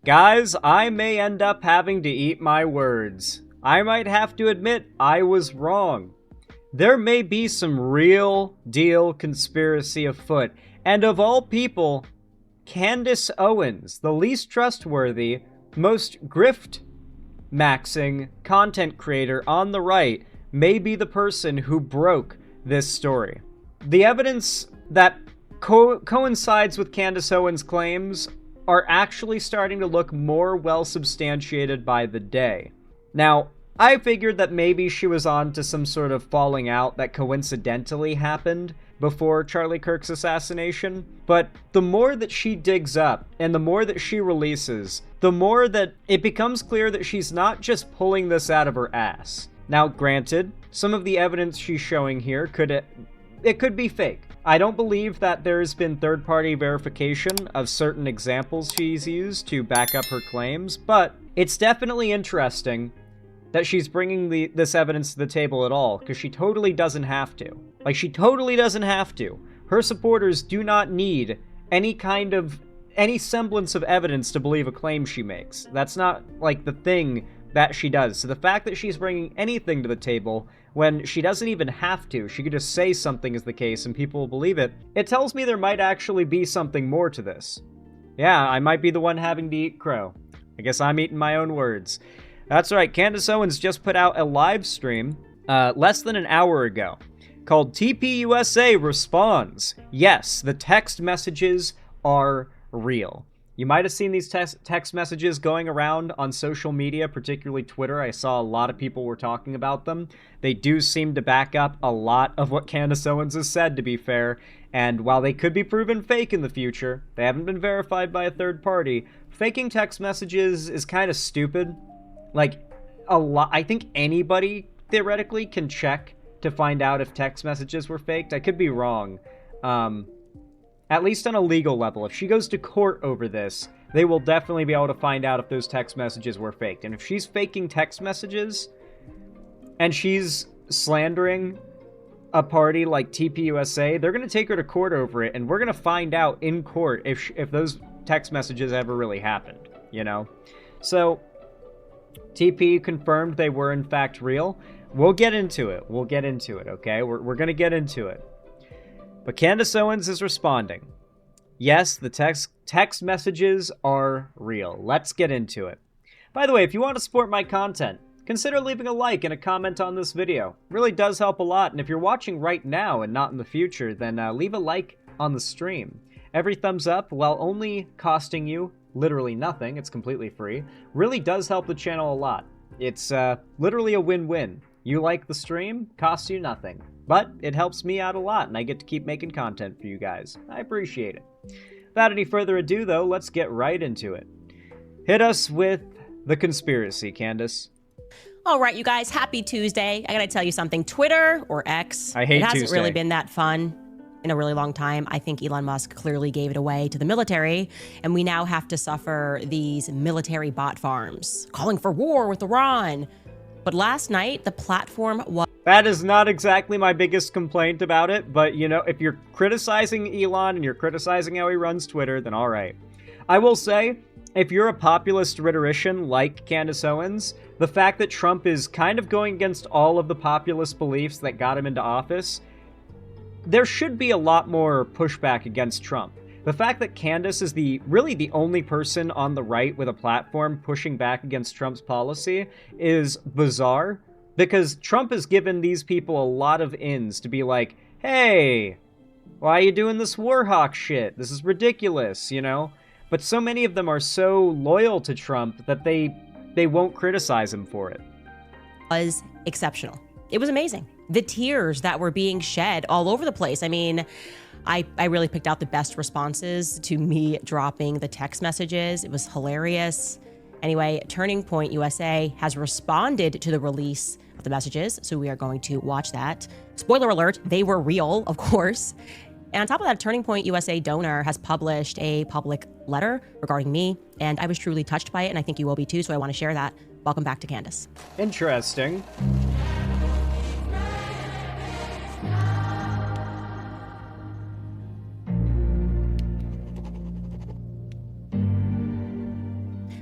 Guys, I may end up having to eat my words. I might have to admit I was wrong. There may be some real deal conspiracy afoot, and of all people, Candace Owens, the least trustworthy, most grift-maxing content creator on the right, may be the person who broke this story. The evidence that coincides with Candace Owens' claims are actually starting to look more well-substantiated by the day. Now, I figured that maybe she was on to some sort of falling out that coincidentally happened before Charlie Kirk's assassination, but the more that she digs up and the more that she releases, the more that it becomes clear that she's not just pulling this out of her ass. Now, granted, some of the evidence she's showing here could be fake. I don't believe that there's been third-party verification of certain examples she's used to back up her claims, but it's definitely interesting that she's bringing this evidence to the table at all, because she totally doesn't have to. Like, she totally doesn't have to. Her supporters do not need any semblance of evidence to believe a claim she makes. That's not, like, the thing that she does. So the fact that she's bringing anything to the table when she doesn't even have to, she could just say something is the case and people will believe it, it tells me there might actually be something more to this. Yeah, I might be the one having to eat crow. I guess I'm eating my own words. That's right, Candace Owens just put out a live stream less than an hour ago called TPUSA Responds. Yes, the text messages are real. You might have seen these text messages going around on social media, particularly Twitter. I saw a lot of people were talking about them. They do seem to back up a lot of what Candace Owens has said, to be fair. And while they could be proven fake in the future, they haven't been verified by a third party. Faking text messages is kind of stupid. Like, I think anybody, theoretically, can check to find out if text messages were faked. I could be wrong. At least on a legal level. If she goes to court over this, they will definitely be able to find out if those text messages were faked. And if she's faking text messages, and she's slandering a party like TPUSA, they're going to take her to court over it, and we're going to find out in court if those text messages ever really happened, you know? So, TP confirmed they were in fact real. We'll get into it. We'll get into it, okay? We're going to get into it. But Candace Owens is responding. Yes, the text messages are real. Let's get into it. By the way, if you want to support my content, consider leaving a like and a comment on this video. It really does help a lot, and if you're watching right now and not in the future, then leave a like on the stream. Every thumbs up, while only costing you literally nothing, it's completely free, really does help the channel a lot. It's literally a win-win. You like the stream, costs you nothing. But it helps me out a lot, and I get to keep making content for you guys. I appreciate it. Without any further ado, though, let's get right into it. Hit us with the conspiracy, Candace. All right, you guys, happy Tuesday. I gotta tell you something. Twitter, or X, I hate it hasn't Tuesday. really been that fun in a really long time. I think Elon Musk clearly gave it away to the military, and we now have to suffer these military bot farms, calling for war with Iran. But last night, the platform was... That is not exactly my biggest complaint about it, but, you know, if you're criticizing Elon and you're criticizing how he runs Twitter, then all right. I will say, if you're a populist rhetorician like Candace Owens, the fact that Trump is kind of going against all of the populist beliefs that got him into office, there should be a lot more pushback against Trump. The fact that Candace is really the only person on the right with a platform pushing back against Trump's policy is bizarre, because Trump has given these people a lot of ins to be like, hey, why are you doing this Warhawk shit? This is ridiculous, you know? But so many of them are so loyal to Trump that they won't criticize him for it. Was exceptional. It was amazing. The tears that were being shed all over the place. I mean, I really picked out the best responses to me dropping the text messages. It was hilarious. Anyway, Turning Point USA has responded to the release of the messages, so we are going to watch that. Spoiler alert, they were real, of course. And on top of that, Turning Point USA donor has published a public letter regarding me, and I was truly touched by it, and I think you will be too, so I want to share that. Welcome back to Candace. Interesting.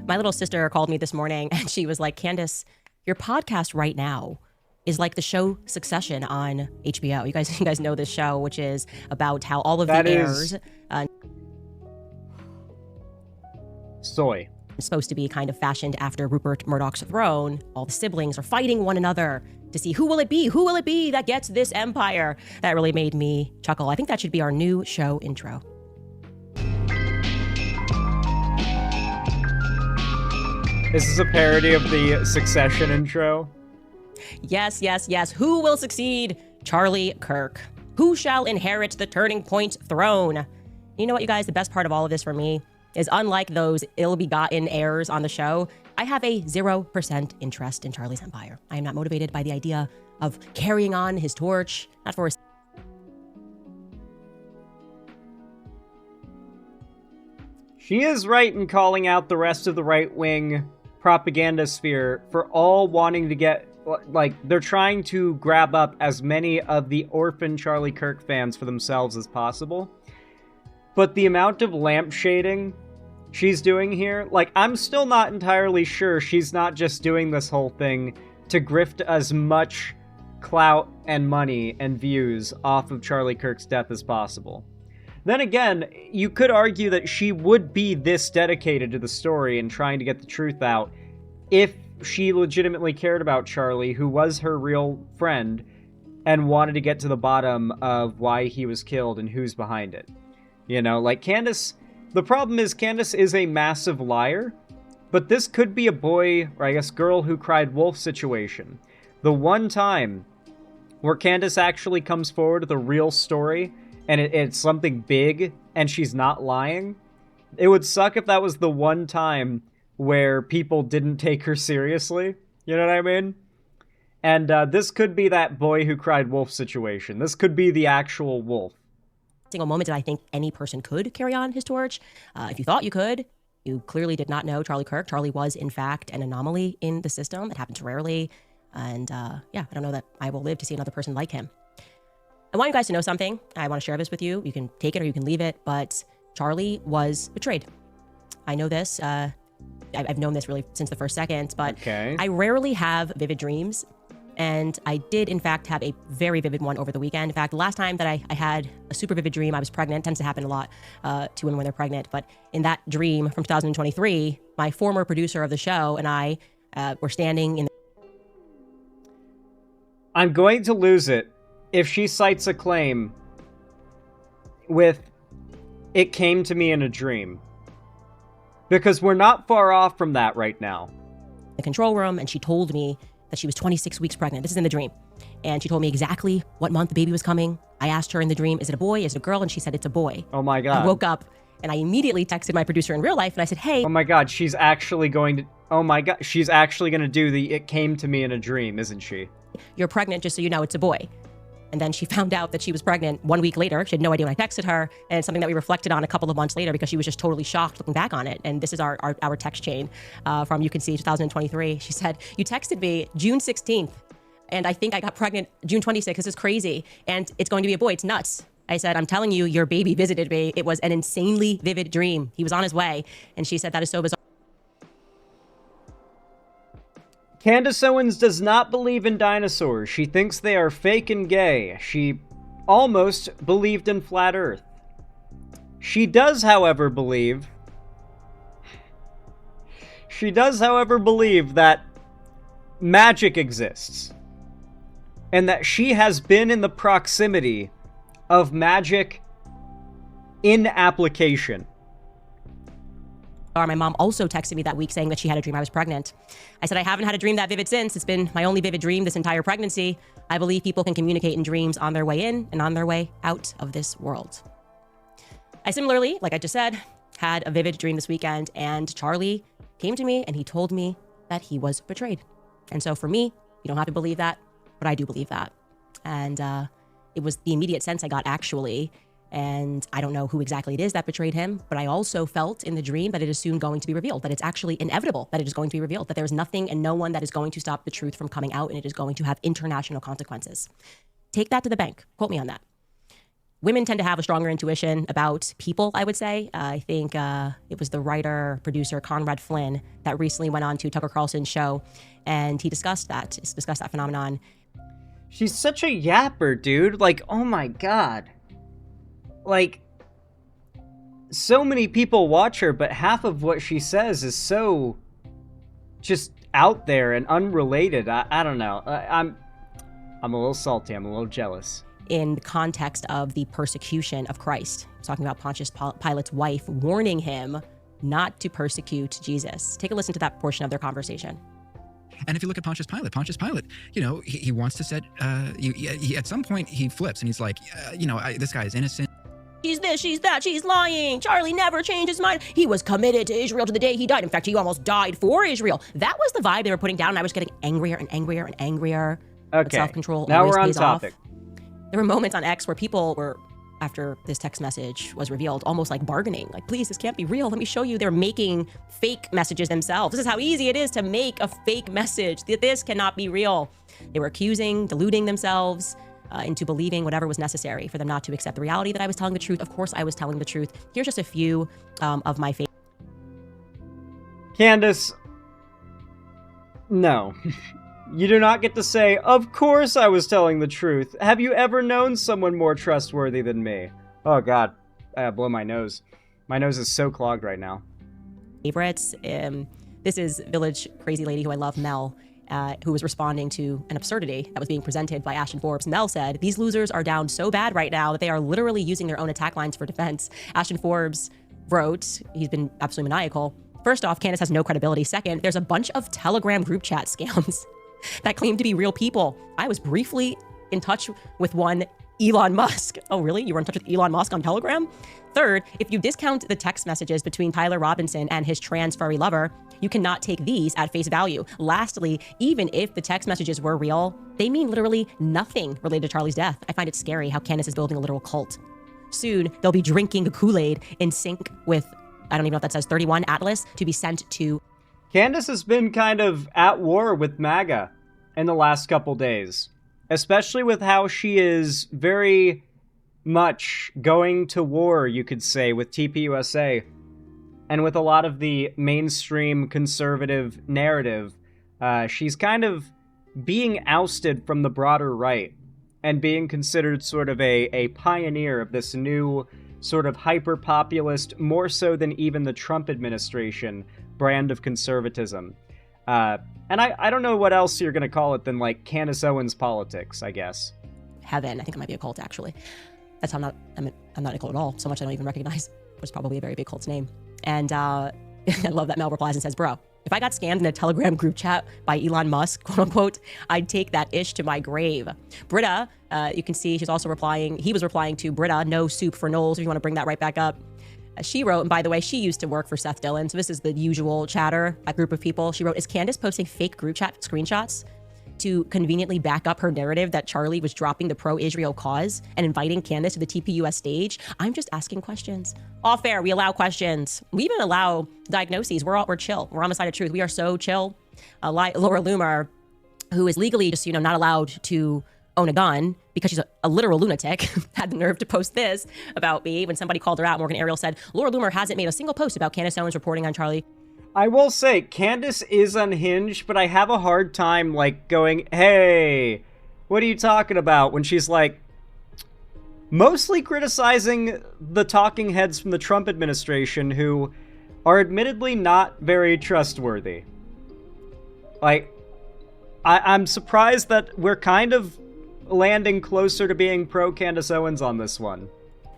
My little sister called me this morning and she was like, Candace, your podcast right now is like the show Succession on HBO. You guys know this show, which is about how all of That the is heirs soy. supposed to be kind of fashioned after Rupert Murdoch's throne. All the siblings are fighting one another to see who will it be that gets this empire. That really made me chuckle. I think that should be our new show intro. This is a parody of the Succession intro. Yes, yes, yes. Who will succeed Charlie Kirk? Who shall inherit the Turning Point throne? You know what, you guys? The best part of all of this for me is, unlike those ill-begotten heirs on the show, I have a 0% interest in Charlie's empire. I am not motivated by the idea of carrying on his torch, not for a... She is right in calling out the rest of the right-wing propaganda sphere for all wanting to get, like, they're trying to grab up as many of the orphan Charlie Kirk fans for themselves as possible. But the amount of lampshading she's doing here, like, I'm still not entirely sure she's not just doing this whole thing to grift as much clout and money and views off of Charlie Kirk's death as possible. Then again, you could argue that she would be this dedicated to the story and trying to get the truth out if she legitimately cared about Charlie, who was her real friend, and wanted to get to the bottom of why he was killed and who's behind it. You know, like Candace, the problem is Candace is a massive liar, but this could be a boy, or I guess girl who cried wolf situation. The one time where Candace actually comes forward with a real story, and it's something big, and she's not lying. It would suck if that was the one time where people didn't take her seriously. You know what I mean? And this could be that boy who cried wolf situation. This could be the actual wolf. Single moment did I think any person could carry on his torch. If you thought you could, you clearly did not know Charlie Kirk. Charlie was, in fact, an anomaly in the system. It happens rarely. And yeah, I don't know that I will live to see another person like him. I want you guys to know something. I want to share this with you. You can take it or you can leave it, but Charlie was betrayed. I know this. I've known this really since the first second, but Okay. I rarely have vivid dreams. And I did, in fact, have a very vivid one over the weekend. In fact, the last time that I had a super vivid dream, I was pregnant. It tends to happen a lot to women when they're pregnant. But in that dream from 2023, my former producer of the show and I were standing in the... I'm going to lose it if she cites a claim with, "It came to me in a dream." Because we're not far off from that right now. control room, and she told me that she was 26 weeks pregnant. This is in the dream. And she told me exactly what month the baby was coming. I asked her in the dream, is it a boy? Is it a girl? And she said, it's a boy. Oh my God. I woke up and I immediately texted my producer in real life and I said, hey. Oh my God, she's actually going to... Oh my God, she's actually going to do the "it came to me in a dream," isn't she? You're pregnant, just so you know, it's a boy. And then she found out that she was pregnant 1 week later. She had no idea when I texted her. And it's something that we reflected on a couple of months later because she was just totally shocked looking back on it. And this is our text chain from, you can see, 2023. She said, you texted me June 16th. And I think I got pregnant June 26th. This is crazy. And it's going to be a boy. It's nuts. I said, I'm telling you, your baby visited me. It was an insanely vivid dream. He was on his way. And she said, that is so bizarre. Candace Owens does not believe in dinosaurs. She thinks they are fake and gay. She almost believed in flat Earth. She does, however, believe that magic exists. And that she has been in the proximity of magic in application. My mom also texted me that week saying that she had a dream I was pregnant. I said, I haven't had a dream that vivid since. It's been my only vivid dream this entire pregnancy. I believe people can communicate in dreams on their way in and on their way out of this world. I similarly, like I just said, had a vivid dream this weekend, and Charlie came to me and he told me that he was betrayed. And so for me, you don't have to believe that, but I do believe that. And it was the immediate sense I got, actually. And I don't know who exactly it is that betrayed him, but I also felt in the dream that it is soon going to be revealed, that it's actually inevitable that it is going to be revealed, that there's nothing and no one that is going to stop the truth from coming out, and it is going to have international consequences. Take that to the bank. Quote me on that. women tend to have a stronger intuition about people, I would say. I think it was the writer, producer, Conrad Flynn, that recently went on to Tucker Carlson's show, and he discussed that phenomenon. She's such a yapper, dude. Like, oh my god. Like, so many people watch her, but half of what she says is so just out there and unrelated. I don't know. I'm a little salty. I'm a little jealous. In the context of the persecution of Christ, talking about Pontius Pilate's wife warning him not to persecute Jesus. Take a listen to that portion of their conversation. And if you look at Pontius Pilate, you know, he wants to set, at some point he flips and he's like, this guy is innocent. She's this, she's that, she's lying. Charlie never changed his mind. He was committed to Israel to the day he died. In fact, he almost died for Israel. That was the vibe they were putting down, and I was getting angrier and angrier and angrier. Okay, but self-control now always we're on pays topic. off. There were moments on X where people were, after this text message was revealed, almost like bargaining. Like, please, this can't be real. Let me show you. They're making fake messages themselves. This is how easy it is to make a fake message. This cannot be real. They were accusing, deluding themselves into believing whatever was necessary for them not to accept the reality that I was telling the truth. Of course, I was telling the truth. Here's just a few of my favorite. Candace, no. You do not get to say, of course I was telling the truth. Have you ever known someone more trustworthy than me? Oh god, I blow my nose. My nose is so clogged right now. Favorites. This is Village Crazy Lady, who I love, Mel, who was responding to an absurdity that was being presented by Ashton Forbes. Mel said, these losers are down so bad right now that they are literally using their own attack lines for defense. Ashton Forbes wrote, he's been absolutely maniacal. First off, Candace has no credibility. Second, there's a bunch of Telegram group chat scams that claim to be real people. I was briefly in touch with one Elon Musk. Oh, really? You were in touch with Elon Musk on Telegram? Third, if you discount the text messages between Tyler Robinson and his trans furry lover, you cannot take these at face value. Lastly, even if the text messages were real, they mean literally nothing related to Charlie's death. I find it scary how Candace is building a literal cult. Soon, they'll be drinking Kool-Aid in sync with, I don't even know if that says 31 Atlas, to be sent to... Candace has been kind of at war with MAGA in the last couple days, especially with how she is very much going to war, you could say, with TPUSA, and with a lot of the mainstream conservative narrative. She's kind of being ousted from the broader right and being considered sort of a pioneer of this new sort of hyper-populist, more so than even the Trump administration, brand of conservatism. And I don't know what else you're going to call it than, like, Candace Owens politics, I guess. Heaven. I think it might be a cult, actually. That's how I'm not a cult at all. So much I don't even recognize. It was probably a very big cult's name. And I love that Mel replies and says, bro, if I got scammed in a Telegram group chat by Elon Musk, quote unquote, I'd take that ish to my grave. Britta, you can see she's also replying. He was replying to Britta, no soup for Knowles, if you want to bring that right back up. She wrote, and by the way, she used to work for Seth Dillon, so this is the usual chatter, a group of people. She wrote, is Candace posting fake group chat screenshots to conveniently back up her narrative that Charlie was dropping the pro-Israel cause and inviting Candace to the TPUS stage? I'm just asking questions. All fair, we allow questions. We even allow diagnoses. We're chill. We're on the side of truth. We are so chill. Laura Loomer, who is legally just, not allowed to own a gun because she's a literal lunatic, had the nerve to post this about me when somebody called her out. Morgan Ariel said, Laura Loomer hasn't made a single post about Candace Owens reporting on Charlie. I will say, Candace is unhinged, but I have a hard time, like, going, hey, what are you talking about? When she's, like, mostly criticizing the talking heads from the Trump administration who are admittedly not very trustworthy. Like, I'm surprised that we're kind of landing closer to being pro Candace Owens on this one.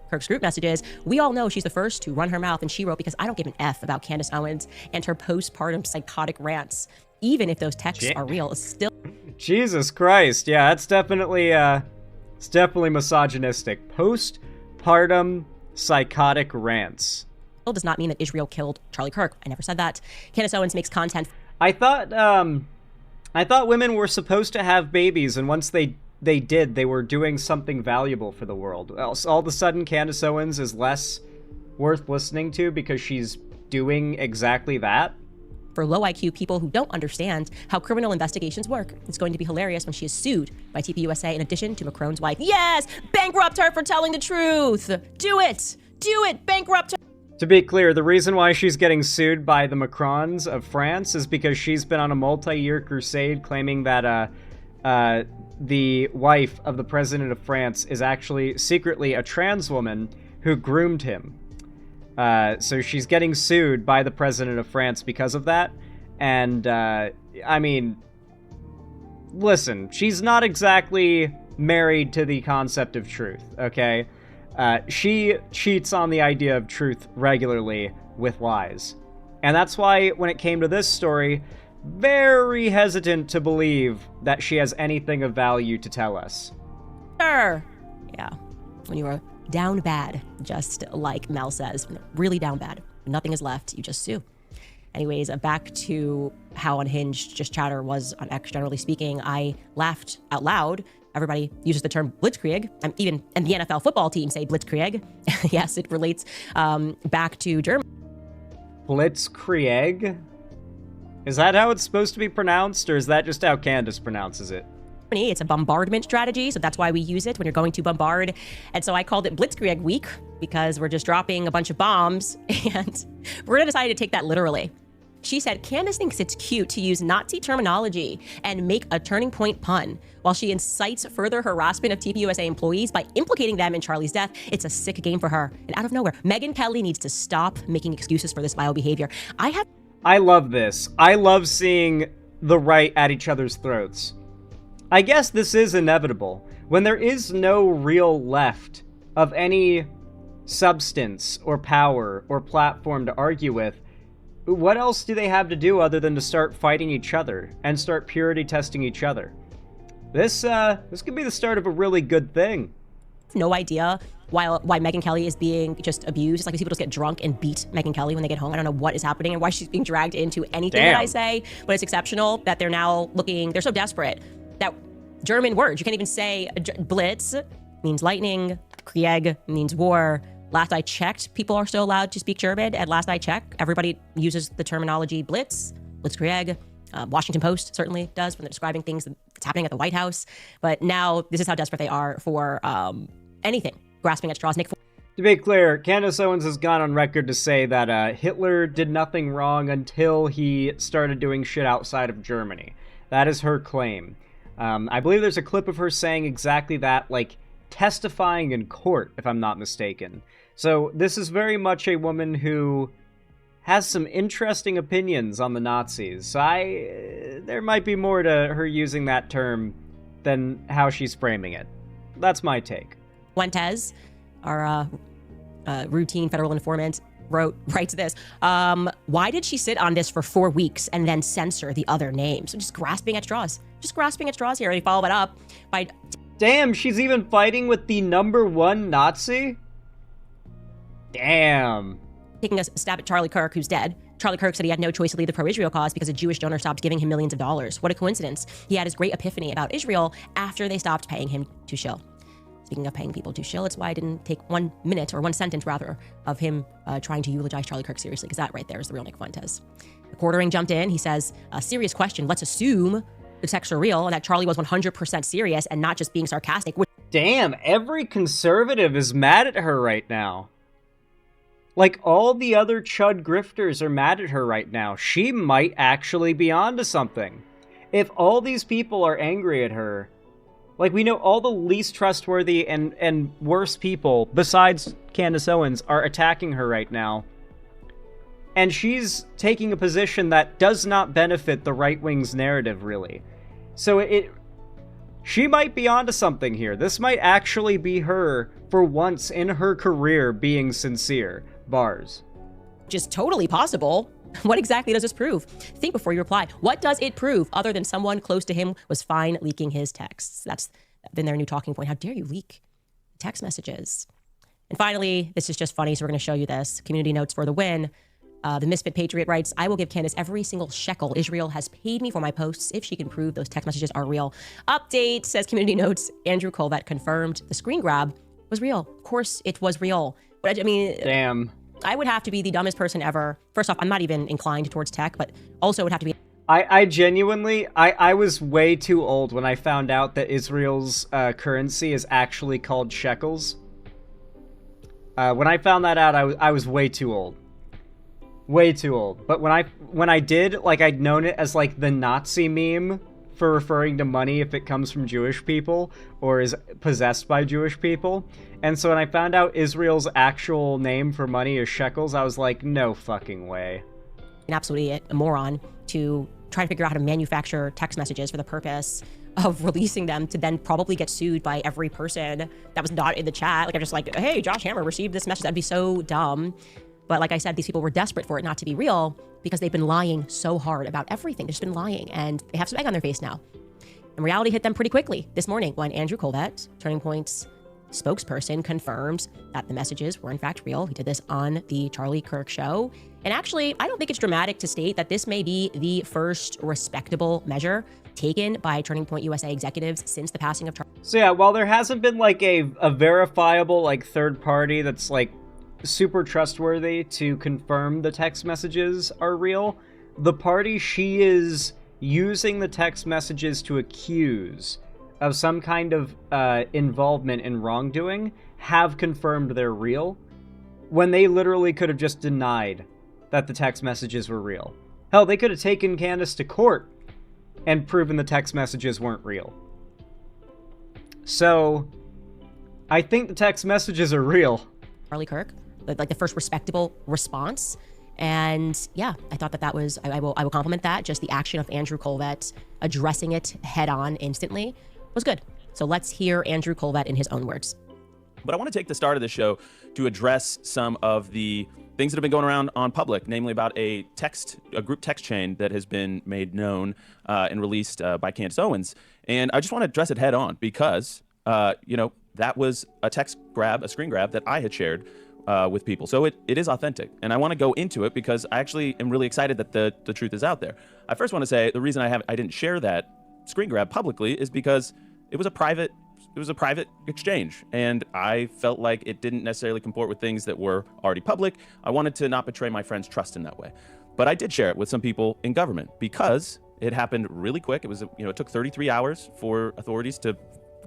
Kirk's group messages, we all know she's the first to run her mouth, and she wrote, because I don't give an F about Candace Owens and her postpartum psychotic rants. Even if those texts are real, it's still... Jesus Christ, yeah, it's definitely misogynistic. Postpartum psychotic rants. Still does not mean that Israel killed Charlie Kirk. I never said that. Candace Owens makes content... I thought women were supposed to have babies, and once they did, they were doing something valuable for the world. Else, all of a sudden, Candace Owens is less worth listening to because she's doing exactly that. for low IQ people who don't understand how criminal investigations work. It's going to be hilarious when she is sued by TPUSA in addition to Macron's wife. Yes! Bankrupt her for telling the truth! Do it! Do it! Bankrupt her! To be clear, the reason why she's getting sued by the Macrons of France is because she's been on a multi-year crusade claiming that the wife of the president of France is actually secretly a trans woman who groomed him. So she's getting sued by the president of France because of that. And, I mean, listen, she's not exactly married to the concept of truth, okay? She cheats on the idea of truth regularly with lies. And that's why, when it came to this story, very hesitant to believe that she has anything of value to tell us. Sure. Yeah. When you are down bad, just like Mel says, really down bad. Nothing is left. You just sue. Anyways, back to how unhinged just chatter was on X, generally speaking. I laughed out loud. Everybody uses the term blitzkrieg, and the NFL football team say blitzkrieg. Yes, it relates back to Germany. Blitzkrieg? Is that how it's supposed to be pronounced, or is that just how Candace pronounces it? It's a bombardment strategy, so that's why we use it when you're going to bombard. And so I called it Blitzkrieg Week because we're just dropping a bunch of bombs, and we're going to decide to take that literally. She said, Candace thinks it's cute to use Nazi terminology and make a turning point pun while she incites further harassment of TPUSA employees by implicating them in Charlie's death. It's a sick game for her. And out of nowhere, Megyn Kelly needs to stop making excuses for this vile behavior. I love this. I love seeing the right at each other's throats. I guess this is inevitable. When there is no real left of any substance or power or platform to argue with, what else do they have to do other than to start fighting each other and start purity testing each other? This could be the start of a really good thing. No idea why Megyn Kelly is being just abused. It's like these people just get drunk and beat Megyn Kelly when they get home. I don't know what is happening and why she's being dragged into anything that I say, but it's exceptional that they're now they're so desperate that German words, you can't even say blitz means lightning, Krieg means war. Last I checked, people are still allowed to speak German, and last I checked, everybody uses the terminology blitz, blitzkrieg. Washington Post certainly does when they're describing things that's happening at the White House. But now this is how desperate they are for anything, grasping at straws. Nick. To be clear, Candace Owens has gone on record to say that Hitler did nothing wrong until he started doing shit outside of Germany. That is her claim. I believe there's a clip of her saying exactly that, like testifying in court, if I'm not mistaken. So this is very much a woman who has some interesting opinions on the Nazis. So there might be more to her using that term than how she's framing it. That's my take. Fuentes, our routine federal informant, writes this. Why did she sit on this for 4 weeks and then censor the other names? So just grasping at straws. Just grasping at straws here. And he followed that up by... Damn, she's even fighting with the #1 Nazi? Damn. Taking a stab at Charlie Kirk, who's dead. Charlie Kirk said he had no choice to lead the pro-Israel cause because a Jewish donor stopped giving him millions of dollars. What a coincidence. He had his great epiphany about Israel after they stopped paying him to shill. Speaking of paying people to shill, it's why I didn't take 1 minute, or 1 sentence rather, of him trying to eulogize Charlie Kirk seriously, because that right there is the real Nick Fuentes. The Quartering jumped in. He says, a serious question. Let's assume the texts are real and that Charlie was 100% serious and not just being sarcastic. Damn, every conservative is mad at her right now. Like, all the other chud grifters are mad at her right now. She might actually be onto something. If all these people are angry at her, like, we know all the least trustworthy and worst people, besides Candace Owens, are attacking her right now. And she's taking a position that does not benefit the right wing's narrative, really. So she might be onto something here. This might actually be her, for once in her career, being sincere. Bars. Which is totally possible. What exactly does this prove? Think before you reply. What does it prove other than someone close to him was fine leaking his texts? That's been their new talking point. How dare you leak text messages? And finally, this is just funny, so we're going to show you this. Community notes for the win. The Misfit Patriot writes, I will give Candace every single shekel Israel has paid me for my posts if she can prove those text messages are real. Update, says Community Notes. Andrew Colvett confirmed the screen grab was real. Of course it was real. But I mean... Damn. I would have to be the dumbest person ever. First off, I'm not even inclined towards tech, but also it would have to be. I genuinely, I was way too old when I found out that Israel's currency is actually called shekels. When I found that out, I was way too old. Way too old. But when I did, like, I'd known it as, like, the Nazi meme for referring to money if it comes from Jewish people or is possessed by Jewish people. And so when I found out Israel's actual name for money is shekels, I was like, no fucking way. Absolutely a moron to try to figure out how to manufacture text messages for the purpose of releasing them to then probably get sued by every person that was not in the chat. Like, I'm just like, hey, Josh Hammer received this message. That'd be so dumb. But like I said, these people were desperate for it not to be real because they've been lying so hard about everything. They've just been lying, and they have some egg on their face now. And reality hit them pretty quickly this morning when Andrew Colvett, Turning Point's spokesperson, confirmed that the messages were in fact real. He did this on the Charlie Kirk show. And actually, I don't think it's dramatic to state that this may be the first respectable measure taken by Turning Point USA executives since the passing of Charlie. So yeah, while there hasn't been like a verifiable like third party that's like super trustworthy to confirm the text messages are real, the party she is using the text messages to accuse of some kind of involvement in wrongdoing have confirmed they're real, when they literally could have just denied that the text messages were real. Hell, they could have taken Candace to court and proven the text messages weren't real. So, I think the text messages are real. Charlie Kirk, like the first respectable response. And yeah, I thought that was, I will compliment that. Just the action of Andrew Colvett addressing it head on instantly was good. So let's hear Andrew Colvett in his own words. But I want to take the start of the show to address some of the things that have been going around on public, namely about a group text chain that has been made known and released by Candace Owens. And I just want to address it head on because, that was a screen grab that I had shared with people. So it is authentic. And I want to go into it because I actually am really excited that the truth is out there. I first want to say the reason I didn't share that screen grab publicly is because it was a private exchange, and I felt like it didn't necessarily comport with things that were already public. I wanted to not betray my friend's trust in that way. But I did share it with some people in government because it happened really quick. It was, it took 33 hours for authorities to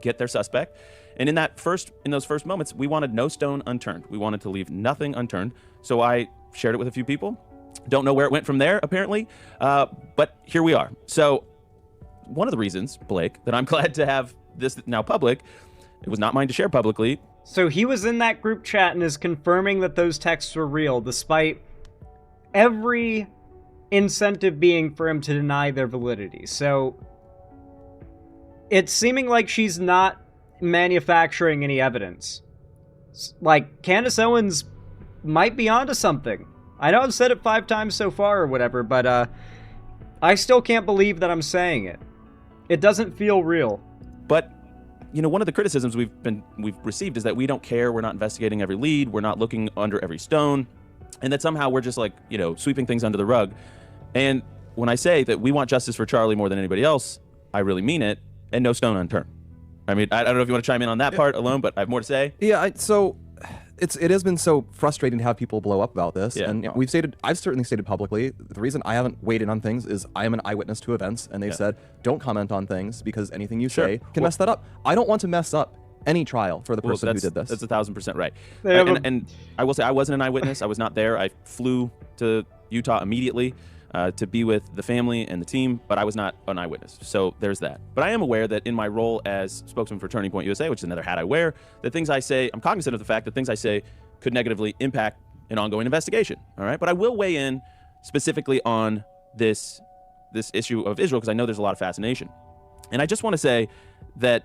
get their suspect. And in those first moments, we wanted no stone unturned. We wanted to leave nothing unturned. So I shared it with a few people. Don't know where it went from there, apparently. But here we are. So one of the reasons, Blake, that I'm glad to have this now public, it was not mine to share publicly. So he was in that group chat and is confirming that those texts were real, despite every incentive being for him to deny their validity. So it's seeming like she's not manufacturing any evidence. Like, Candace Owens might be onto something. I know I've said it 5 times so far or whatever, but I still can't believe that I'm saying it. It doesn't feel real. But, one of the criticisms we've received is that we don't care, we're not investigating every lead, we're not looking under every stone, and that somehow we're just like, sweeping things under the rug. And when I say that we want justice for Charlie more than anybody else, I really mean it, and no stone unturned. I mean, I don't know if you want to chime in on that part alone, but I have more to say. Yeah, so it has been so frustrating to have people blow up about this. Yeah. And I've certainly stated publicly, the reason I haven't weighed in on things is I am an eyewitness to events, and they've said, don't comment on things because anything you say can mess that up. I don't want to mess up any trial for the person who did this. That's 1,000% right. And I will say I wasn't an eyewitness. I was not there. I flew to Utah immediately to be with the family and the team, but I was not an eyewitness. So there's that. But I am aware that in my role as spokesman for Turning Point USA, which is another hat I wear, that things I say, I'm cognizant of the fact that things I say could negatively impact an ongoing investigation. All right. But I will weigh in specifically on this issue of Israel because I know there's a lot of fascination. And I just want to say that,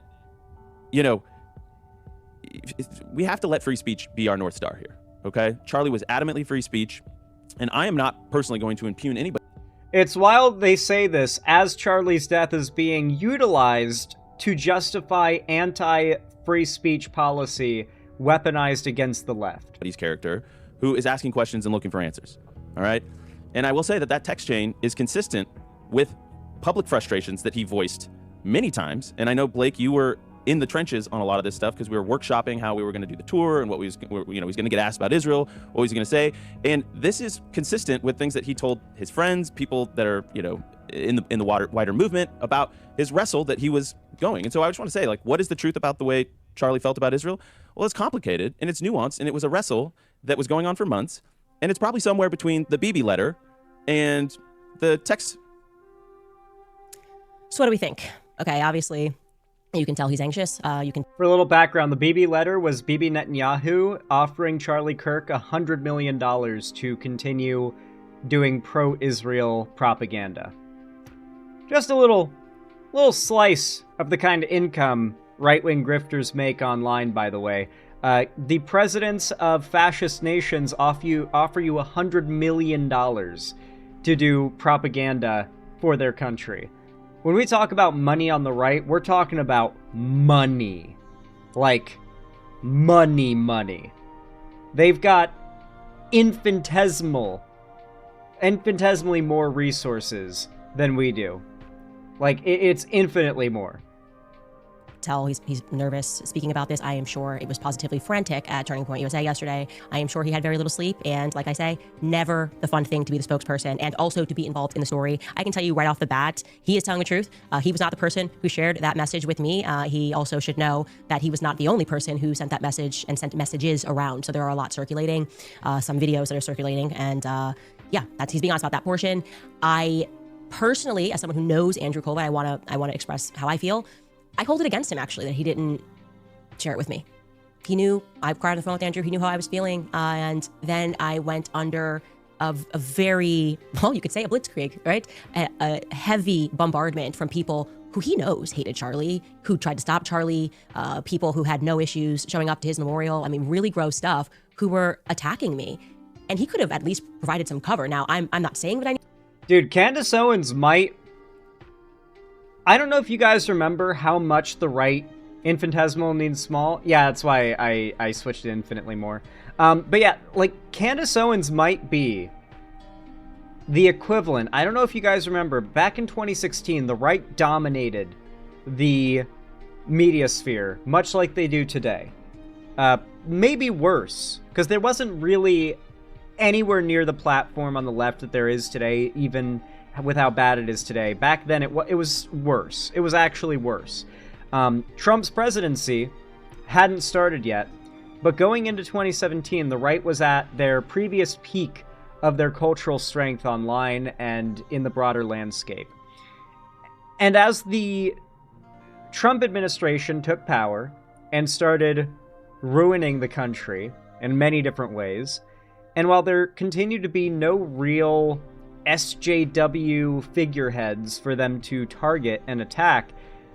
we have to let free speech be our North Star here. Okay. Charlie was adamantly free speech. And I am not personally going to impugn anybody. It's wild they say this as Charlie's death is being utilized to justify anti-free speech policy weaponized against the left. His character, who is asking questions and looking for answers. All right? And I will say that text chain is consistent with public frustrations that he voiced many times. And I know, Blake, you were in the trenches on a lot of this stuff because we were workshopping how we were going to do the tour and what he's going to get asked about Israel, what was he going to say. And this is consistent with things that he told his friends, people that are, in the wider movement about his wrestle that he was going. And so I just want to say, like, what is the truth about the way Charlie felt about Israel? Well, it's complicated and it's nuanced, and it was a wrestle that was going on for months. And it's probably somewhere between the Bibi letter and the text. So what do we think? Okay, obviously, you can tell he's anxious. For a little background, the Bibi letter was Bibi Netanyahu offering Charlie Kirk $100 million to continue doing pro-Israel propaganda. Just a little slice of the kind of income right-wing grifters make online, by the way. The presidents of fascist nations offer you $100 million to do propaganda for their country. When we talk about money on the right, we're talking about money. Like, money. They've got infinitesimally more resources than we do. Like, it's infinitely more. Tell he's nervous speaking about this. I am sure it was positively frantic at Turning Point USA yesterday. I am sure he had very little sleep, and like I say, never the fun thing to be the spokesperson and also to be involved in the story. I can tell you right off the bat, he is telling the truth. He was not the person who shared that message with me. He also should know that he was not the only person who sent that message and sent messages around. So there are a lot circulating, some videos that are circulating, and he's being honest about that portion. I personally, as someone who knows Andrew Colby, I want to express how I feel. I hold it against him, actually, that he didn't share it with me. He knew I cried on the phone with Andrew. He knew how I was feeling. And then I went under a very, well, you could say a blitzkrieg, right? A heavy bombardment from people who he knows hated Charlie, who tried to stop Charlie, people who had no issues showing up to his memorial. I mean, really gross stuff, who were attacking me. And he could have at least provided some cover. Now, I'm not saying that I... Dude, Candace Owens might... I don't know if you guys remember how much the right infinitesimal means small. Yeah, that's why I switched to infinitely more. But yeah, like, Candace Owens might be the equivalent. I don't know if you guys remember, back in 2016, the right dominated the media sphere, much like they do today. Maybe worse, because there wasn't really anywhere near the platform on the left that there is today, even with how bad it is today. Back then, it was worse. It was actually worse. Trump's presidency hadn't started yet, but going into 2017, the right was at their previous peak of their cultural strength online and in the broader landscape. And as the Trump administration took power and started ruining the country in many different ways, and while there continued to be no real SJW figureheads for them to target and attack,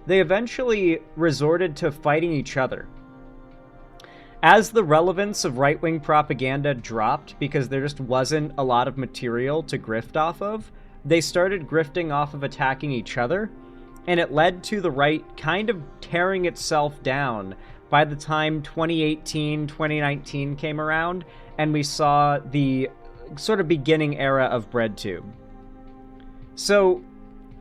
they eventually resorted to fighting each other. As the relevance of right-wing propaganda dropped because there just wasn't a lot of material to grift off of, they started grifting off of attacking each other, and it led to the right kind of tearing itself down by the time 2018, 2019 came around, and we saw the sort of beginning era of BreadTube. So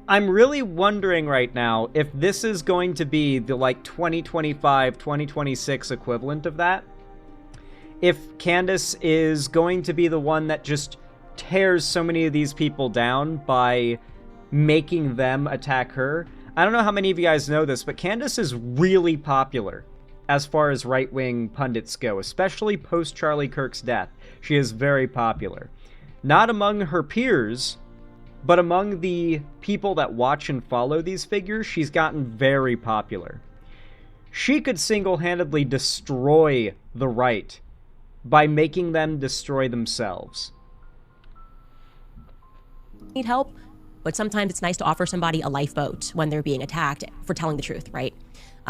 I'm really wondering right now if this is going to be the 2025, 2026 equivalent of that. If Candace is going to be the one that just tears so many of these people down by making them attack her. I don't know how many of you guys know this, but Candace is really popular as far as right-wing pundits go, especially post-Charlie Kirk's death. She is very popular. Not among her peers, but among the people that watch and follow these figures, she's gotten very popular. She could single-handedly destroy the right by making them destroy themselves. Need help, but sometimes it's nice to offer somebody a lifeboat when they're being attacked for telling the truth, right?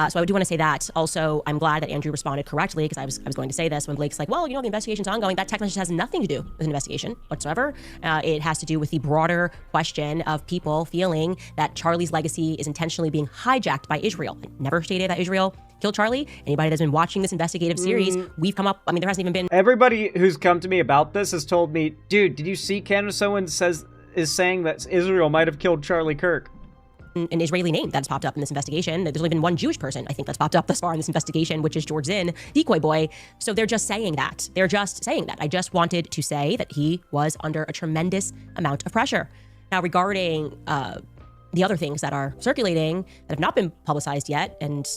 So I do want to say that. Also, I'm glad that Andrew responded correctly, because I was going to say this when Blake's like, well, the investigation's ongoing. That text message has nothing to do with an investigation whatsoever. It has to do with the broader question of people feeling that Charlie's legacy is intentionally being hijacked by Israel. I never stated that Israel killed Charlie. Anybody that's been watching this investigative series, we've come up, there hasn't even been... Everybody who's come to me about this has told me, dude, did you see Candace Owens is saying that Israel might have killed Charlie Kirk? an Israeli name that's popped up in this investigation. There's only been one Jewish person, I think, that's popped up thus far in this investigation, which is George Zinn, decoy boy. So they're just saying that. They're just saying that. I just wanted to say that he was under a tremendous amount of pressure. Now, regarding the other things that are circulating that have not been publicized yet, and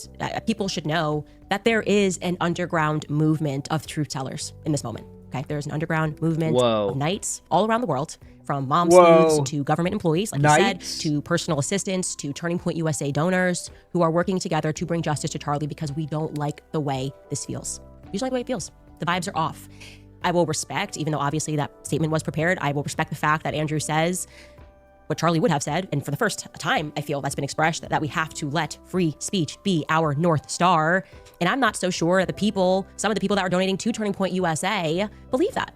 people should know that there is an underground movement of truth tellers in this moment. Okay, there's an underground movement of knights all around the world, from mom sleuths to government employees, like you said, to personal assistants, to Turning Point USA donors who are working together to bring justice to Charlie because we don't like the way this feels. We just like the way it feels. The vibes are off. I will respect, even though obviously that statement was prepared, I will respect the fact that Andrew says what Charlie would have said, and for the first time, I feel that's been expressed, that we have to let free speech be our North Star. And I'm not so sure that some of the people that are donating to Turning Point USA believe that.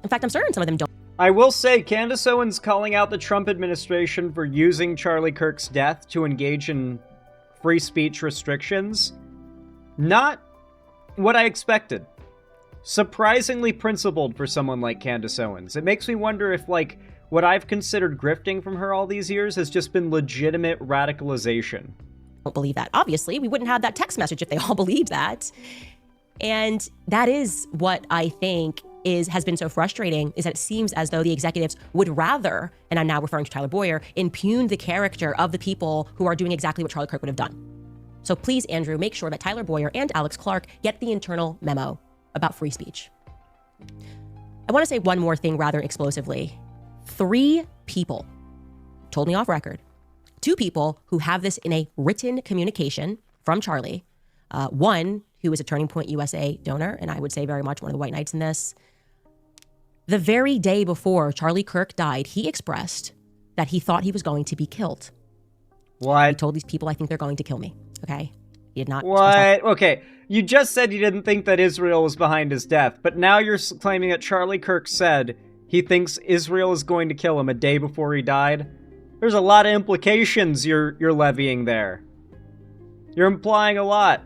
In fact, I'm certain some of them don't. I will say, Candace Owens calling out the Trump administration for using Charlie Kirk's death to engage in free speech restrictions, not what I expected. Surprisingly principled for someone like Candace Owens. It makes me wonder if, like, what I've considered grifting from her all these years has just been legitimate radicalization. Don't believe that. Obviously, we wouldn't have that text message if they all believed that. And that is what I think has been so frustrating, is that it seems as though the executives would rather, and I'm now referring to Tyler Boyer, impugn the character of the people who are doing exactly what Charlie Kirk would have done. So please, Andrew, make sure that Tyler Boyer and Alex Clark get the internal memo about free speech. I want to say one more thing rather explosively. 3 people told me off record. 2 people who have this in a written communication from Charlie. One who is a Turning Point USA donor, and I would say very much one of the white knights in this. The very day before Charlie Kirk died, he expressed that he thought he was going to be killed. What? He told these people, I think they're going to kill me. Okay? He did not. What? Okay. You just said you didn't think that Israel was behind his death, but now you're claiming that Charlie Kirk said he thinks Israel is going to kill him a day before he died. There's a lot of implications you're levying there. You're implying a lot.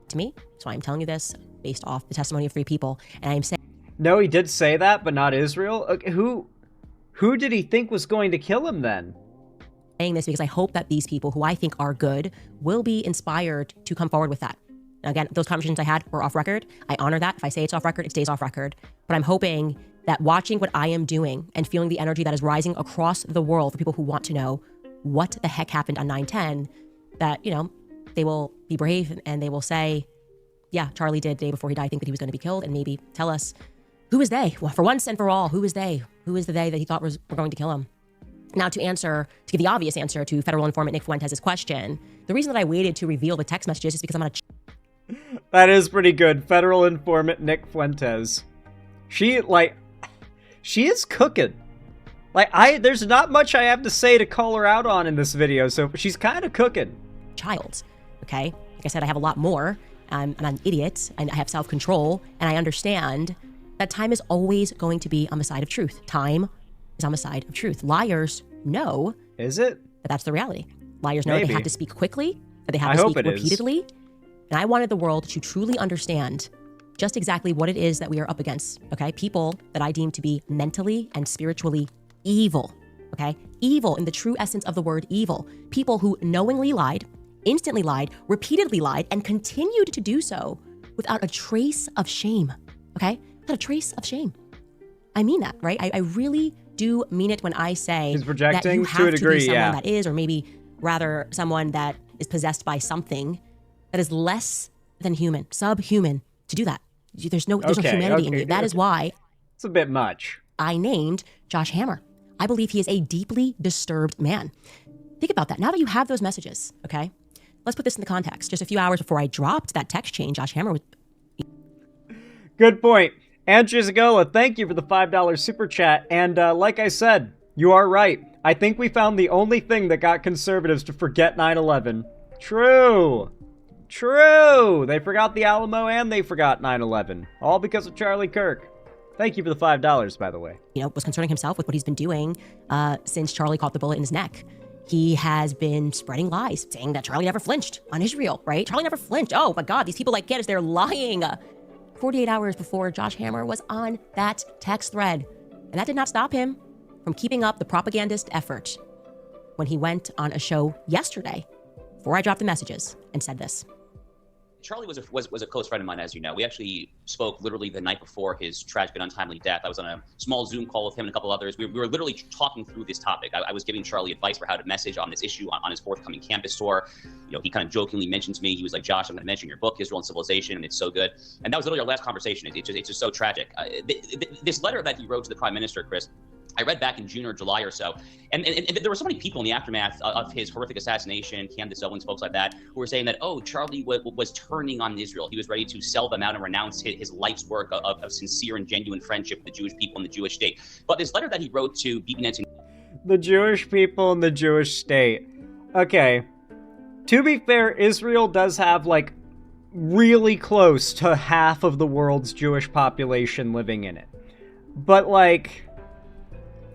To me, so I'm telling you this based off the testimony of 3 people, and I'm saying. No, he did say that, but not Israel. Okay, who did he think was going to kill him then? Saying this because I hope that these people who I think are good will be inspired to come forward with that. Now, again, those conversations I had were off record. I honor that. If I say it's off record, it stays off record. But I'm hoping that watching what I am doing and feeling the energy that is rising across the world for people who want to know what the heck happened on 9/10, that, they will be brave and they will say, yeah, Charlie did the day before he died think that he was going to be killed, and maybe tell us, who is they? Well, for once and for all, who is they? Who is the they that he thought were going to kill him? Now, to give the obvious answer to federal informant Nick Fuentes' question, the reason that I waited to reveal the text messages is because I'm on a... That is pretty good. Federal informant Nick Fuentes. She is cooking. There's not much I have to say to call her out on in this video, so she's kind of cooking. Child, okay? Like I said, I have a lot more. I'm an idiot, and I have self-control, and I understand that time is always going to be on the side of truth. Time is on the side of truth. Liars know. Is it? That that's the reality. Liars know Maybe. that they have to speak quickly, that they have to speak repeatedly. And I wanted the world to truly understand just exactly what it is that we are up against, okay? People that I deem to be mentally and spiritually evil, okay? Evil in the true essence of the word evil. People who knowingly lied, instantly lied, repeatedly lied, and continued to do so without a trace of shame, okay? Without a trace of shame. I mean that, right? I really do mean it when I say He's projecting that you have to a degree, be someone yeah. that is, or maybe rather someone that is possessed by something that is less than human, subhuman, to do that. There's no humanity in you. That is why it's a bit much. I named Josh Hammer. I believe he is a deeply disturbed man. Think about that. Now that you have those messages, okay? Let's put this in the context. Just a few hours before I dropped that text chain, Josh Hammer was... Good point. Andrew Zagola, thank you for the $5 super chat. And like I said, you are right. I think we found the only thing that got conservatives to forget 9/11. True. They forgot the Alamo and they forgot 9/11. All because of Charlie Kirk. Thank you for the $5, by the way. Was concerning himself with what he's been doing since Charlie caught the bullet in his neck. He has been spreading lies, saying that Charlie never flinched on Israel, right? Charlie never flinched. Oh my God, these people like Candace, they're lying. 48 hours before Josh Hammer was on that text thread. And that did not stop him from keeping up the propagandist effort. when he went on a show yesterday, before I dropped the messages, and said this. Charlie was a close friend of mine, as you know. We actually spoke literally the night before his tragic and untimely death. I was on a small Zoom call with him and a couple others. We were literally talking through this topic. I was giving Charlie advice for how to message on this issue on his forthcoming campus tour. You know, he kind of jokingly mentioned to me, he was like, Josh, I'm going to mention your book, Israel and Civilization, and it's so good. And that was literally our last conversation. It's just so tragic. This letter that he wrote to the Prime Minister, Chris, I read back in June or July or so, and there were so many people in the aftermath of his horrific assassination, Candace Owens, folks like that, who were saying that, oh, Charlie was turning on Israel. He was ready to sell them out and renounce his life's work of sincere and genuine friendship with the Jewish people and the Jewish state. But this letter that he wrote to Bibi Netanyahu, the Jewish people and the Jewish state. Okay, to be fair, Israel does have, like, really close to half of the world's Jewish population living in it. But, like,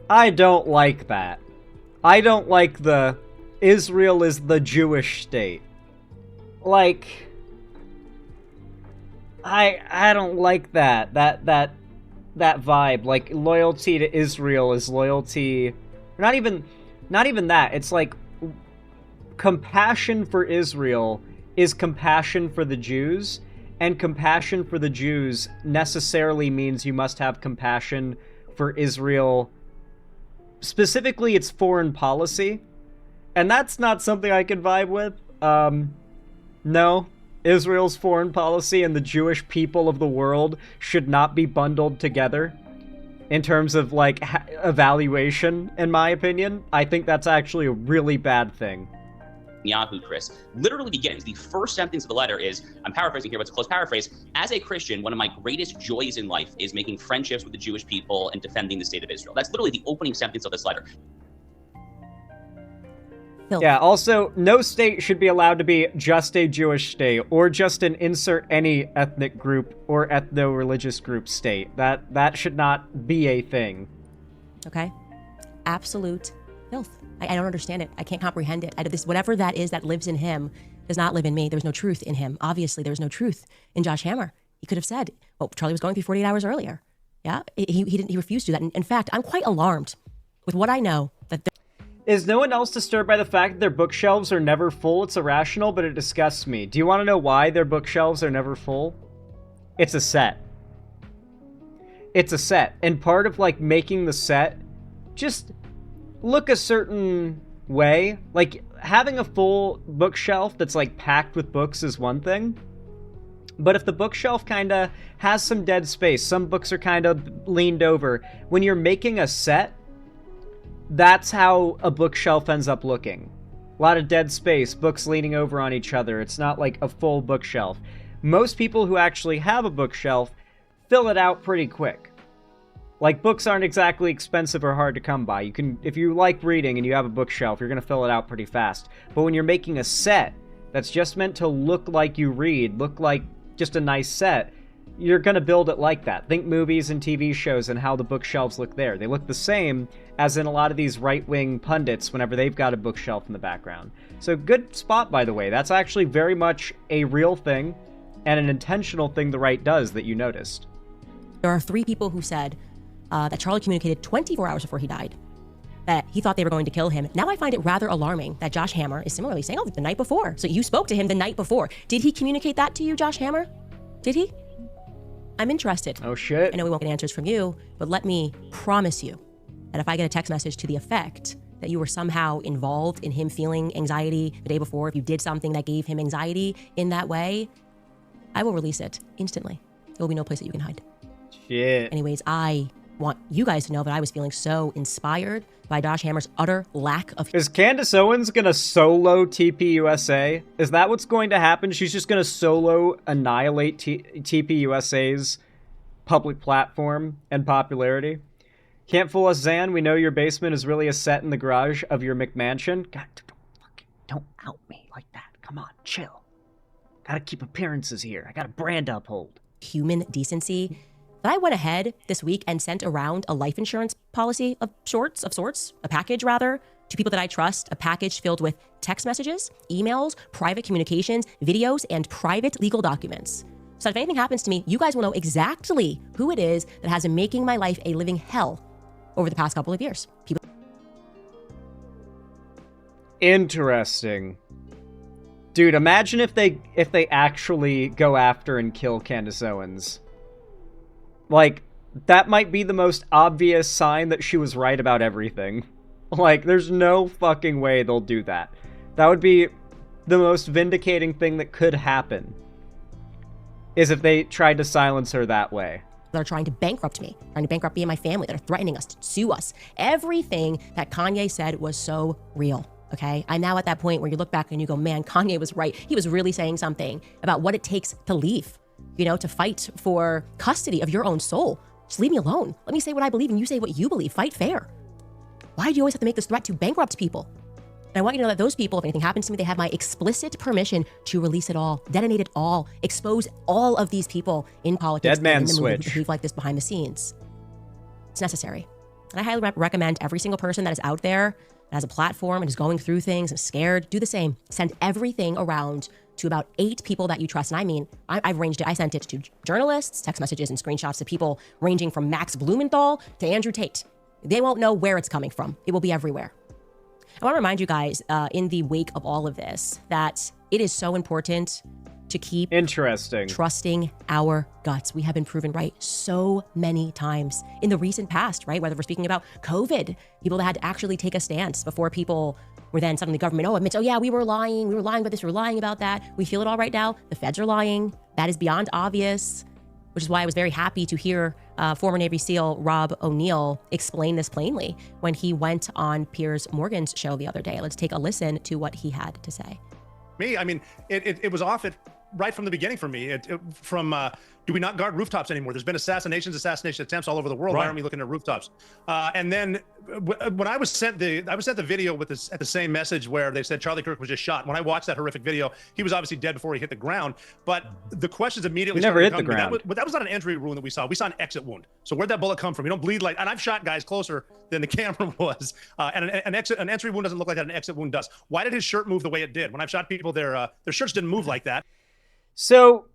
I don't like that. I don't like the Israel is the Jewish state. Like, I don't like that vibe. Like, loyalty to Israel is loyalty, not even that. It's like compassion for Israel is compassion for the Jews, and compassion for the Jews necessarily means you must have compassion for Israel. Specifically, it's foreign policy, and that's not something I can vibe with. No, Israel's foreign policy and the Jewish people of the world should not be bundled together in terms of, like, evaluation, in my opinion. I think that's actually a really bad thing. Netanyahu, Chris, literally begins. The first sentence of the letter is, I'm paraphrasing here, but it's a close paraphrase. As a Christian, one of my greatest joys in life is making friendships with the Jewish people and defending the state of Israel. That's literally the opening sentence of this letter. Yeah, also, no state should be allowed to be just a Jewish state, or just an insert any ethnic group or ethno-religious group state. That should not be a thing. Okay? Absolute filth. I don't understand it. I can't comprehend it. Whatever that is that lives in him does not live in me. There's no truth in him. Obviously, there's no truth in Josh Hammer. He could have said, well, Charlie was going through 48 hours earlier. Yeah? He refused to do that. In fact, I'm quite alarmed with what I know that Is no one else disturbed by the fact that their bookshelves are never full? It's irrational, but it disgusts me. Do you want to know why their bookshelves are never full? It's a set. It's a set. And part of, like, making the set, just look a certain way. Like, having a full bookshelf that's, like, packed with books is one thing. But if the bookshelf kind of has some dead space, some books are kind of leaned over, when you're making a set, that's how a bookshelf ends up looking. A lot of dead space, books leaning over on each other. It's not like a full bookshelf. Most people who actually have a bookshelf fill it out pretty quick. Like, books aren't exactly expensive or hard to come by. You can, if you like reading and you have a bookshelf, you're going to fill it out pretty fast. But when you're making a set that's just meant to look like you read, look like just a nice set, you're going to build it like that. Think movies and TV shows and how the bookshelves look there. They look the same as in a lot of these right-wing pundits whenever they've got a bookshelf in the background. So good spot, by the way. That's actually very much a real thing and an intentional thing the right does that you noticed. There are 3 people who said that Charlie communicated 24 hours before he died that he thought they were going to kill him. Now I find it rather alarming that Josh Hammer is similarly saying, oh, the night before. So you spoke to him the night before. Did he communicate that to you, Josh Hammer? Did he? I'm interested. Oh, shit. I know we won't get answers from you, but let me promise you that if I get a text message to the effect that you were somehow involved in him feeling anxiety the day before, if you did something that gave him anxiety in that way, I will release it instantly. There will be no place that you can hide. Shit. Anyways, I want you guys to know that I was feeling so inspired by Josh Hammer's utter lack of... Is Candace Owens gonna solo TPUSA? Is that what's going to happen? She's just gonna solo annihilate TPUSA's public platform and popularity? Can't fool us, Zan. We know your basement is really a set in the garage of your McMansion. God, don't out me like that. Come on, chill. Gotta keep appearances here. I got a brand to uphold. Human decency. But I went ahead this week and sent around a life insurance policy of sorts, a package rather, to people that I trust, a package filled with text messages, emails, private communications, videos, and private legal documents. So if anything happens to me, you guys will know exactly who it is that has been making my life a living hell over the past couple of years. Interesting. Dude, imagine if they actually go after and kill Candace Owens. Like, that might be the most obvious sign that she was right about everything. Like, there's no fucking way they'll do that. That would be the most vindicating thing that could happen, is if they tried to silence her that way. That are trying to bankrupt me, trying to bankrupt me and my family, that are threatening us to sue us. Everything that Kanye said was so real, okay? I'm now at that point where you look back and you go, man, Kanye was right. He was really saying something about what it takes to leave, to fight for custody of your own soul. Just leave me alone. Let me say what I believe and you say what you believe. Fight fair. Why do you always have to make this threat to bankrupt people? And I want you to know that those people, if anything happens to me, they have my explicit permission to release it all, detonate it all, expose all of these people in politics Dead man and in the movement switch. who behave like this behind the scenes. It's necessary. And I highly recommend every single person that is out there, that has a platform and is going through things and is scared, do the same. Send everything around to about 8 people that you trust. And I mean, I've ranged it. I sent it to journalists, text messages and screenshots to people ranging from Max Blumenthal to Andrew Tate. They won't know where it's coming from. It will be everywhere. I want to remind you guys, in the wake of all of this, that it is so important to keep trusting our guts. We have been proven right so many times in the recent past, right? Whether we're speaking about COVID, people that had to actually take a stance before people were then suddenly government, admits, yeah, we were lying about this, we were lying about that. We feel it all right now. The feds are lying. That is beyond obvious, which is why I was very happy to hear former Navy SEAL Rob O'Neill explain this plainly when he went on Piers Morgan's show the other day. Let's take a listen to what he had to say. Me, I mean, it was off right from the beginning for me. Do we not guard rooftops anymore? There's been assassination attempts all over the world. Right. Why aren't we looking at rooftops? And then when I was sent the video with this at the same message where they said Charlie Kirk was just shot. When I watched that horrific video, he was obviously dead before he hit the ground. But the questions immediately never hit the coming. ground. That was not an entry wound that we saw. We saw an exit wound. So where'd that bullet come from? You don't bleed like. And I've shot guys closer than the camera was. And an entry wound doesn't look like that. An exit wound does. Why did his shirt move the way it did? When I've shot people, their shirts didn't move like that. So,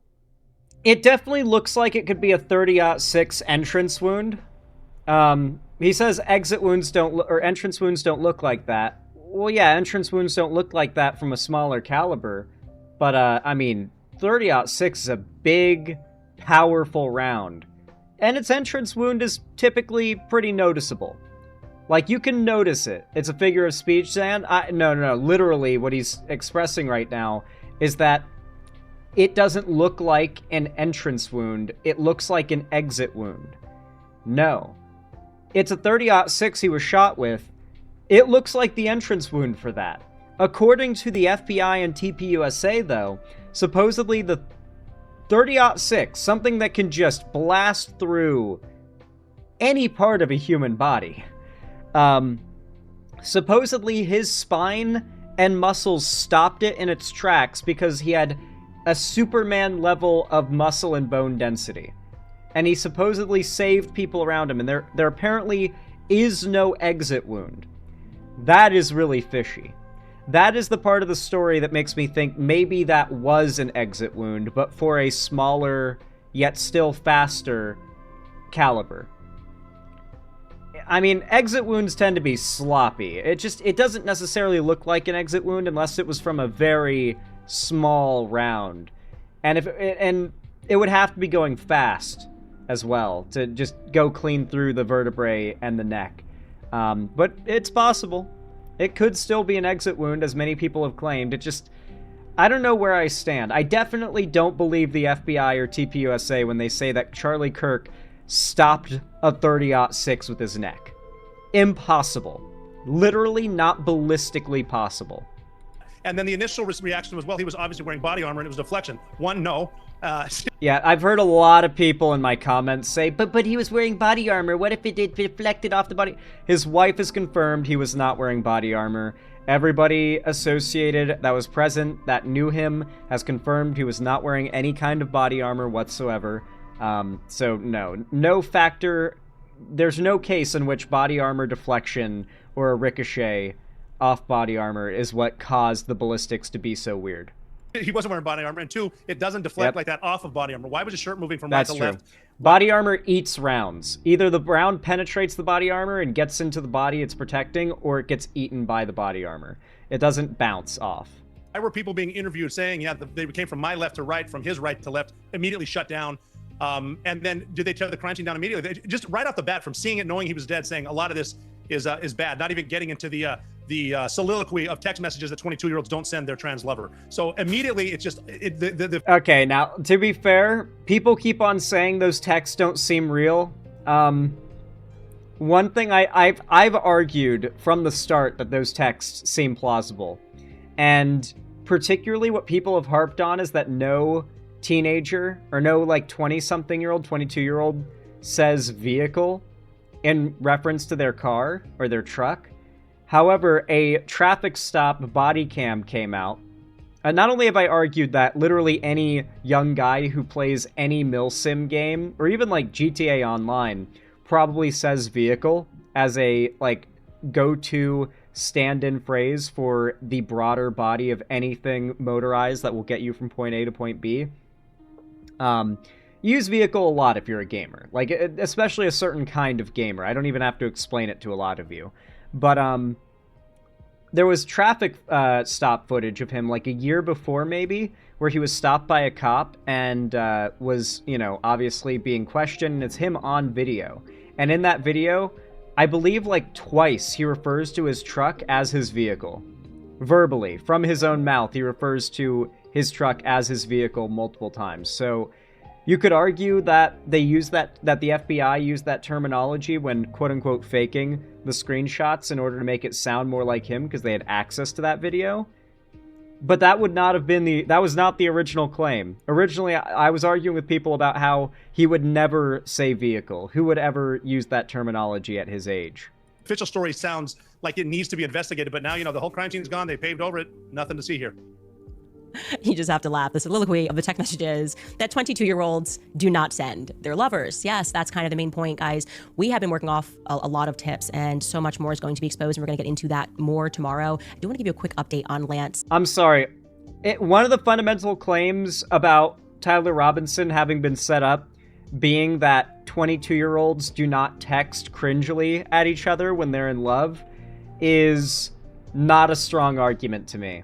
it definitely looks like it could be a 30-06 entrance wound. He says exit wounds or entrance wounds don't look like that. Well, yeah, entrance wounds don't look like that from a smaller caliber. But, I mean, 30-06 is a big, powerful round. And its entrance wound is typically pretty noticeable. Like, you can notice it. It's a figure of speech, Zan. No. Literally, what he's expressing right now is that it doesn't look like an entrance wound. It looks like an exit wound. No. It's a 30-06 he was shot with. It looks like the entrance wound for that. According to the FBI and TPUSA, though, supposedly the 30-06, something that can just blast through any part of a human body, supposedly his spine and muscles stopped it in its tracks because he had a Superman level of muscle and bone density. And he supposedly saved people around him, and there apparently is no exit wound. That is really fishy. That is the part of the story that makes me think maybe that was an exit wound, but for a smaller, yet still faster caliber. I mean, exit wounds tend to be sloppy. It doesn't necessarily look like an exit wound unless it was from a very small round. And it would have to be going fast as well to just go clean through the vertebrae and the neck. But it's possible. It could still be an exit wound, as many people have claimed. I don't know where I stand. I definitely don't believe the FBI or TPUSA when they say that Charlie Kirk stopped a 30-06 with his neck. Impossible. Literally not ballistically possible. And then the initial reaction was, well, he was obviously wearing body armor and it was deflection. One, no. Yeah, I've heard a lot of people in my comments say, but he was wearing body armor. What if it deflected off the body? His wife has confirmed he was not wearing body armor. Everybody associated that was present, that knew him, has confirmed he was not wearing any kind of body armor whatsoever. So no factor. There's no case in which body armor deflection or a ricochet off body armor is what caused the ballistics to be so weird. He wasn't wearing body armor, and 2, it doesn't deflect like that off of body armor. Why was his shirt moving from right to left? Body armor eats rounds. Either the round penetrates the body armor and gets into the body it's protecting, or it gets eaten by the body armor. It doesn't bounce off. Why were people being interviewed saying, yeah, they came from my left to right, from his right to left, immediately shut down? And then did they tear the crime scene down immediately? Just right off the bat, from seeing it, knowing he was dead, saying a lot of this is bad. Not even getting into the soliloquy of text messages that 22-year-olds don't send their trans lover. So immediately, it's just Okay, now to be fair, people keep on saying those texts don't seem real. One thing I've argued from the start that those texts seem plausible, and particularly what people have harped on is that no teenager or no like 20-something-year-old, 22-year-old says vehicle in reference to their car or their truck. However, a traffic stop body cam came out. And not only have I argued that literally any young guy who plays any milsim game, or even like GTA Online, probably says vehicle as a like go-to stand-in phrase for the broader body of anything motorized that will get you from point A to point B. Use vehicle a lot if you're a gamer, like especially a certain kind of gamer. I don't even have to explain it to a lot of you. But there was traffic stop footage of him like a year before maybe, where he was stopped by a cop and was, you know, obviously being questioned, and it's him on video. And in that video, I believe like twice he refers to his truck as his vehicle. Verbally, from his own mouth, he refers to his truck as his vehicle multiple times. So you could argue that they used that the FBI used that terminology when quote-unquote faking the screenshots in order to make it sound more like him because they had access to that video. But that would not have been that was not the original claim. Originally, I was arguing with people about how he would never say vehicle. Who would ever use that terminology at his age? Official story sounds like it needs to be investigated, but now, you know, the whole crime scene's gone. They paved over it. Nothing to see here. You just have to laugh. The soliloquy of the text messages that 22-year-olds do not send their lovers. Yes, that's kind of the main point, guys. We have been working off a lot of tips, and so much more is going to be exposed, and we're going to get into that more tomorrow. I do want to give you a quick update on Lance. I'm sorry. One of the fundamental claims about Tyler Robinson having been set up being that 22-year-olds do not text cringily at each other when they're in love is not a strong argument to me.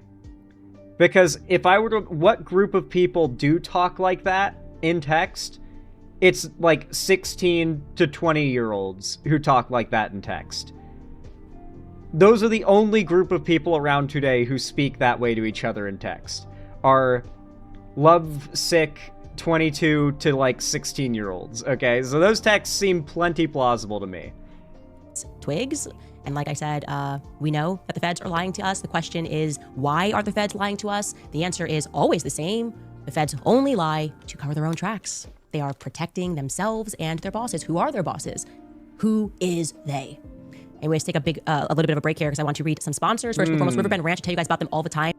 Because if I were to, what group of people do talk like that in text? It's like 16 to 20-year-olds who talk like that in text. Those are the only group of people around today who speak that way to each other in text. Are love-sick 22 to like 16-year-olds, okay? So those texts seem plenty plausible to me. Twigs? And like I said, we know that the feds are lying to us. The question is, why are the feds lying to us? The answer is always the same. The feds only lie to cover their own tracks. They are protecting themselves and their bosses. Who are their bosses? Who is they? Anyways, take a little bit of a break here because I want to read some sponsors. First and foremost, Riverbend Ranch. I tell you guys about them all the time.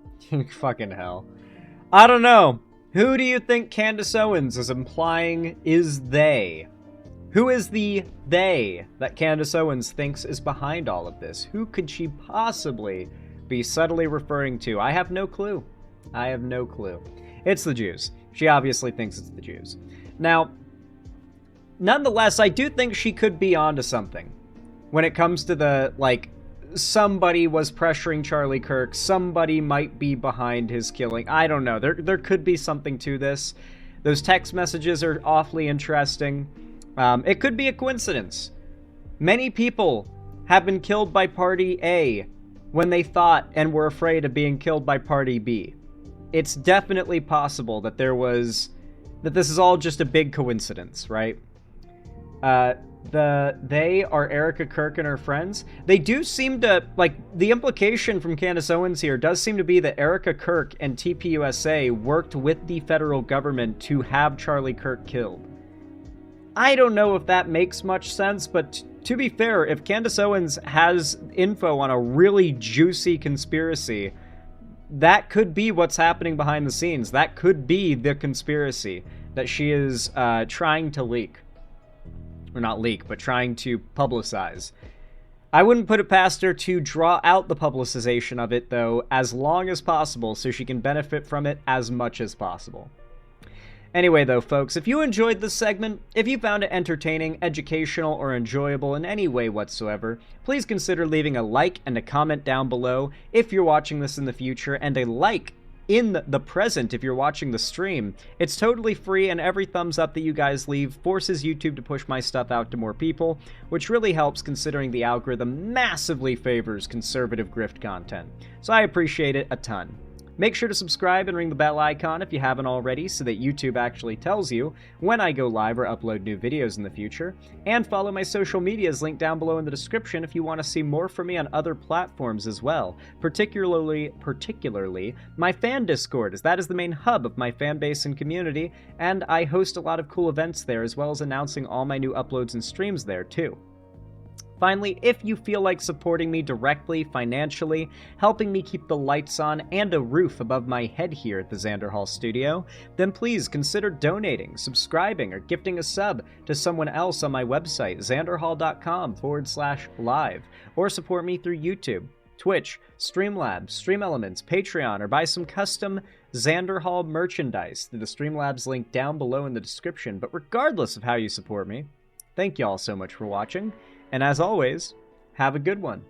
Fucking hell. I don't know. Who do you think Candace Owens is implying is they? Who is the they that Candace Owens thinks is behind all of this? Who could she possibly be subtly referring to? I have no clue. I have no clue. It's the Jews. She obviously thinks it's the Jews. Now, nonetheless, I do think she could be onto something when it comes to the, like, somebody was pressuring Charlie Kirk, somebody might be behind his killing. I don't know. There could be something to this. Those text messages are awfully interesting. It could be a coincidence. Many people have been killed by Party A when they thought and were afraid of being killed by Party B. It's definitely possible that this is all just a big coincidence, right? They are Erica Kirk and her friends. They do seem to, like, the implication from Candace Owens here does seem to be that Erica Kirk and TPUSA worked with the federal government to have Charlie Kirk killed. I don't know if that makes much sense, but to be fair, if Candace Owens has info on a really juicy conspiracy, that could be what's happening behind the scenes. That could be the conspiracy that she is trying to leak. Or not leak, but trying to publicize. I wouldn't put it past her to draw out the publicization of it, though, as long as possible so she can benefit from it as much as possible. Anyway, though, folks, if you enjoyed this segment, if you found it entertaining, educational, or enjoyable in any way whatsoever, please consider leaving a like and a comment down below if you're watching this in the future, and a like in the present if you're watching the stream. It's totally free, and every thumbs up that you guys leave forces YouTube to push my stuff out to more people, which really helps considering the algorithm massively favors conservative grift content. So I appreciate it a ton. Make sure to subscribe and ring the bell icon if you haven't already so that YouTube actually tells you when I go live or upload new videos in the future. And follow my social medias linked down below in the description if you want to see more from me on other platforms as well. Particularly my fan Discord, as that is the main hub of my fan base and community, and I host a lot of cool events there as well as announcing all my new uploads and streams there too. Finally, if you feel like supporting me directly, financially, helping me keep the lights on and a roof above my head here at the Xander Hall studio, then please consider donating, subscribing, or gifting a sub to someone else on my website, xanderhall.com/live, or support me through YouTube, Twitch, Streamlabs, Stream Elements, Patreon, or buy some custom Xander Hall merchandise through the Streamlabs link down below in the description. But regardless of how you support me, thank you all so much for watching. And as always, have a good one.